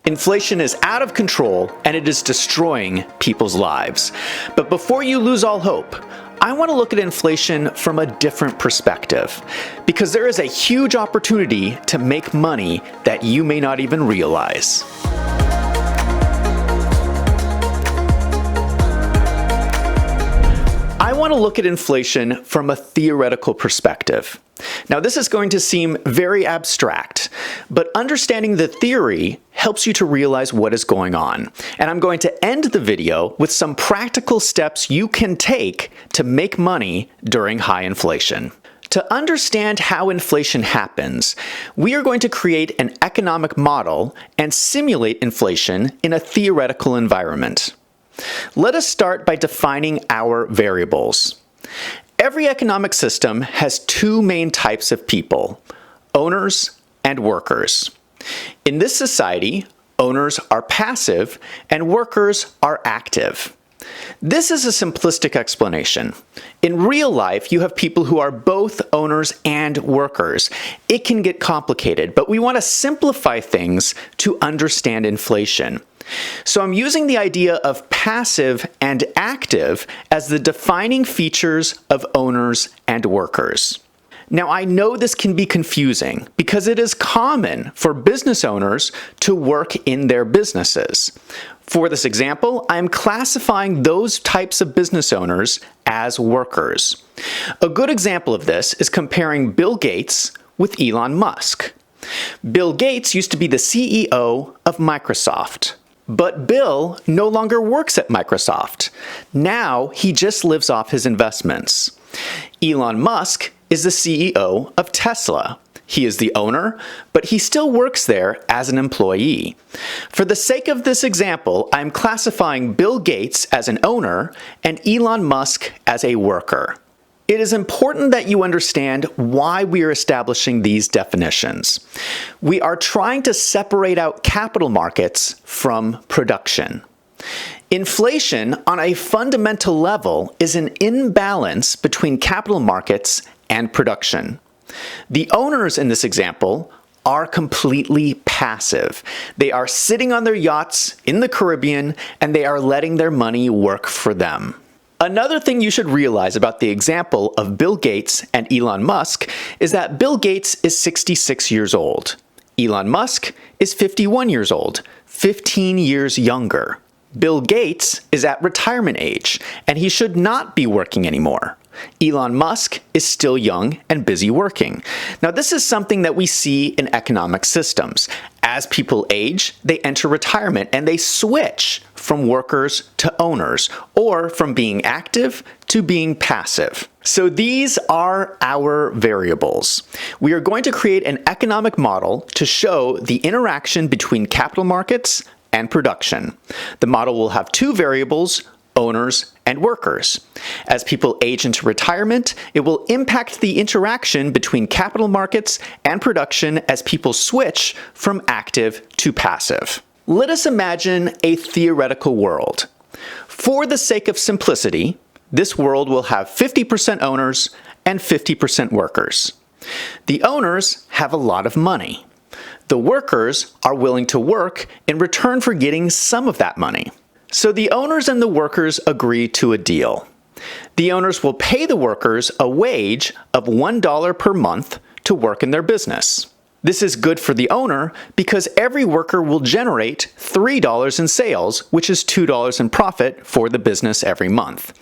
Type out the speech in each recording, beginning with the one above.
Inflation is out of control and it is destroying people's lives. But before you lose all hope, I want to look at inflation from a different perspective, because there is a huge opportunity to make money that you may not even realize. I want to look at inflation from a theoretical perspective. Now, this is going to seem very abstract, but understanding the theory helps you to realize what is going on. And I'm going to end the video with some practical steps you can take to make money during high inflation. To understand how inflation happens, we are going to create an economic model and simulate inflation in a theoretical environment. Let us start by defining our variables. Every economic system has two main types of people: owners and workers. In this society, owners are passive and workers are active. This is a simplistic explanation. In real life, you have people who are both owners and workers. It can get complicated, but we want to simplify things to understand inflation. So I'm using the idea of passive and active as the defining features of owners and workers. Now, I know this can be confusing because it is common for business owners to work in their businesses. For this example, I'm classifying those types of business owners as workers. A good example of this is comparing Bill Gates with Elon Musk. Bill Gates used to be the CEO of Microsoft. But Bill no longer works at Microsoft. Now he just lives off his investments. Elon Musk is the CEO of Tesla. He is the owner, but he still works there as an employee. For the sake of this example, I'm classifying Bill Gates as an owner and Elon Musk as a worker. It is important that you understand why we are establishing these definitions. We are trying to separate out capital markets from production. Inflation, on a fundamental level, is an imbalance between capital markets and production. The owners in this example are completely passive. They are sitting on their yachts in the Caribbean and they are letting their money work for them. Another thing you should realize about the example of Bill Gates and Elon Musk is that Bill Gates is 66 years old. Elon Musk is 51 years old, 15 years younger. Bill Gates is at retirement age, and he should not be working anymore. Elon Musk is still young and busy working. Now, this is something that we see in economic systems. As people age, they enter retirement and they switch from workers to owners, or from being active to being passive. So these are our variables. We are going to create an economic model to show the interaction between capital markets and production. The model will have two variables: owners and workers. As people age into retirement, it will impact the interaction between capital markets and production as people switch from active to passive. Let us imagine a theoretical world. For the sake of simplicity, this world will have 50% owners and 50% workers. The owners have a lot of money. The workers are willing to work in return for getting some of that money. So the owners and the workers agree to a deal. The owners will pay the workers a wage of $1 per month to work in their business. This is good for the owner because every worker will generate $3 in sales, which is $2 in profit for the business every month.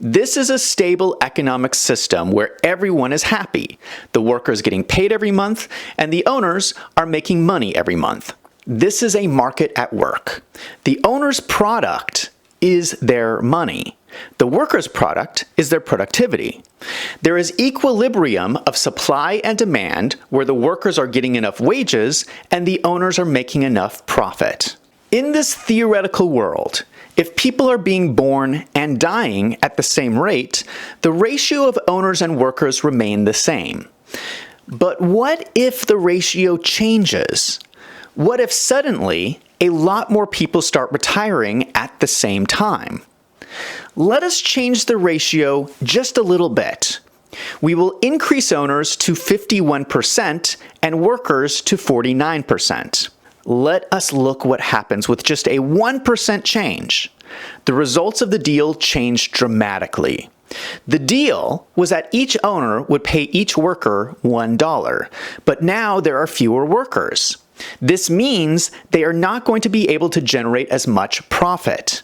This is a stable economic system where everyone is happy. The worker is getting paid every month, and the owners are making money every month. This is a market at work. The owner's product is their money. The worker's product is their productivity. There is equilibrium of supply and demand where the workers are getting enough wages and the owners are making enough profit. In this theoretical world, if people are being born and dying at the same rate, the ratio of owners and workers remain the same. But what if the ratio changes? What if suddenly a lot more people start retiring at the same time? Let us change the ratio just a little bit. We will increase owners to 51% and workers to 49%. Let us look what happens with just a 1% change. The results of the deal changed dramatically. The deal was that each owner would pay each worker $1, but now there are fewer workers. This means they are not going to be able to generate as much profit.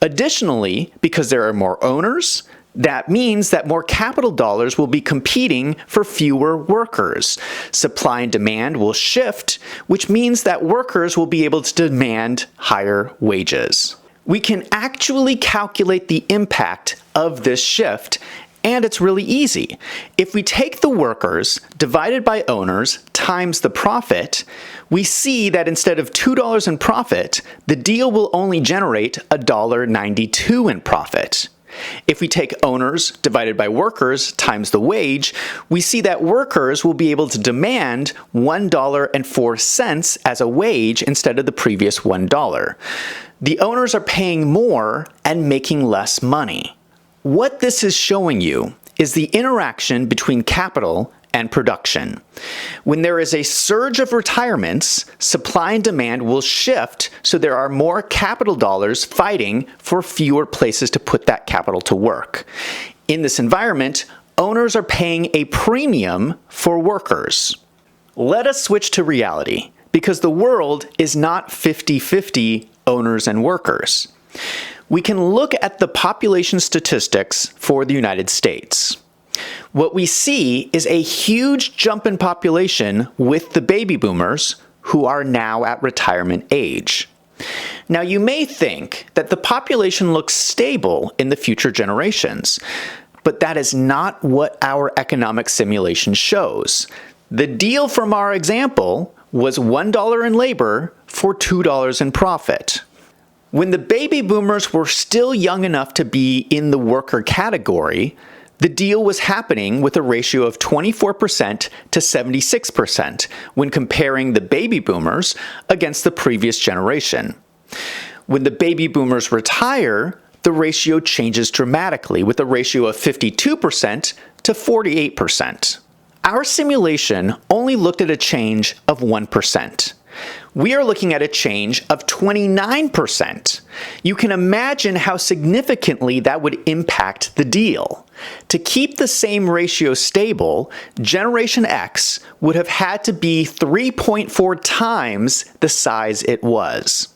Additionally, because there are more owners, that means that more capital dollars will be competing for fewer workers. Supply and demand will shift, which means that workers will be able to demand higher wages. We can actually calculate the impact of this shift, and it's really easy. If we take the workers divided by owners times the profit, we see that instead of $2 in profit, the deal will only generate $1.92 in profit. If we take owners divided by workers times the wage, we see that workers will be able to demand $1.04 as a wage instead of the previous $1. The owners are paying more and making less money. What this is showing you is the interaction between capital and production. When there is a surge of retirements, supply and demand will shift so there are more capital dollars fighting for fewer places to put that capital to work. In this environment, owners are paying a premium for workers. Let us switch to reality, because the world is not 50-50 owners and workers. We can look at the population statistics for the United States. What we see is a huge jump in population with the baby boomers who are now at retirement age. Now, you may think that the population looks stable in the future generations, but that is not what our economic simulation shows. The deal from our example was $1 in labor for $2 in profit. When the baby boomers were still young enough to be in the worker category, the deal was happening with a ratio of 24% to 76% when comparing the baby boomers against the previous generation. When the baby boomers retire, the ratio changes dramatically with a ratio of 52% to 48%. Our simulation only looked at a change of 1%. We are looking at a change of 29%. You can imagine how significantly that would impact the deal. To keep the same ratio stable, Generation X would have had to be 3.4 times the size it was.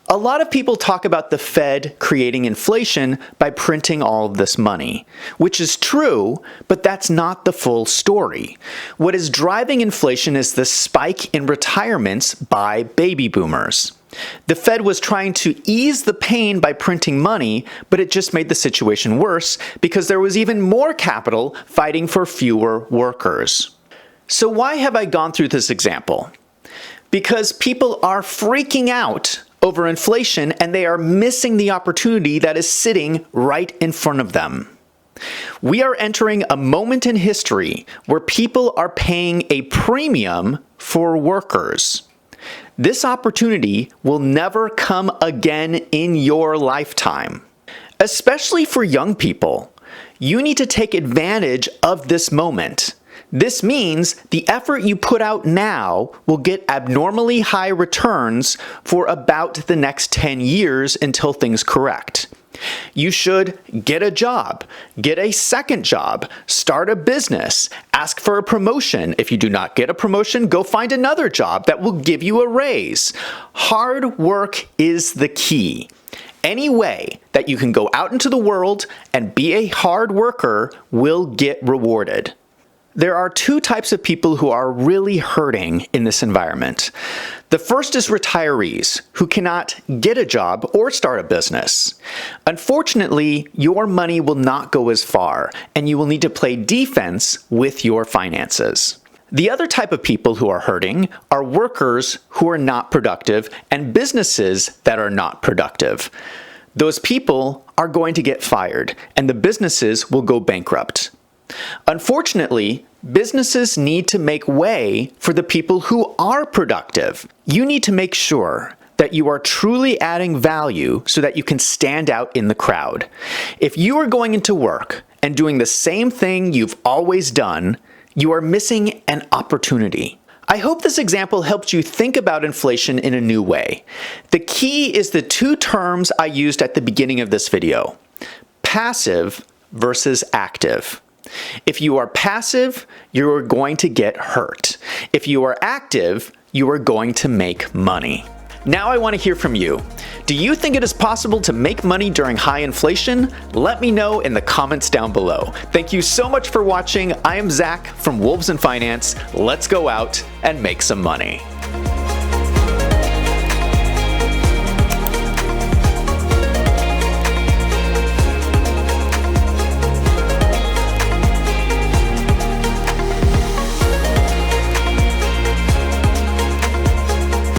A lot of people talk about the Fed creating inflation by printing all of this money, which is true, but that's not the full story. What is driving inflation is the spike in retirements by baby boomers. The Fed was trying to ease the pain by printing money, but it just made the situation worse because there was even more capital fighting for fewer workers. So why have I gone through this example? Because people are freaking out over inflation, and they are missing the opportunity that is sitting right in front of them. We are entering a moment in history where people are paying a premium for workers. This opportunity will never come again in your lifetime. Especially for young people, you need to take advantage of this moment. This means the effort you put out now will get abnormally high returns for about the next 10 years until things correct. You should get a job, get a second job, start a business, ask for a promotion. If you do not get a promotion, go find another job that will give you a raise. Hard work is the key. Any way that you can go out into the world and be a hard worker will get rewarded. There are two types of people who are really hurting in this environment. The first is retirees who cannot get a job or start a business. Unfortunately, your money will not go as far, and you will need to play defense with your finances. The other type of people who are hurting are workers who are not productive and businesses that are not productive. Those people are going to get fired, and the businesses will go bankrupt. Unfortunately, businesses need to make way for the people who are productive. You need to make sure that you are truly adding value so that you can stand out in the crowd. If you are going into work and doing the same thing you've always done, you are missing an opportunity. I hope this example helped you think about inflation in a new way. The key is the two terms I used at the beginning of this video: passive versus active. If you are passive, you are going to get hurt. If you are active, you are going to make money. Now I want to hear from you. Do you think it is possible to make money during high inflation? Let me know in the comments down below. Thank you so much for watching. I am Zach from Wolves in Finance. Let's go out and make some money.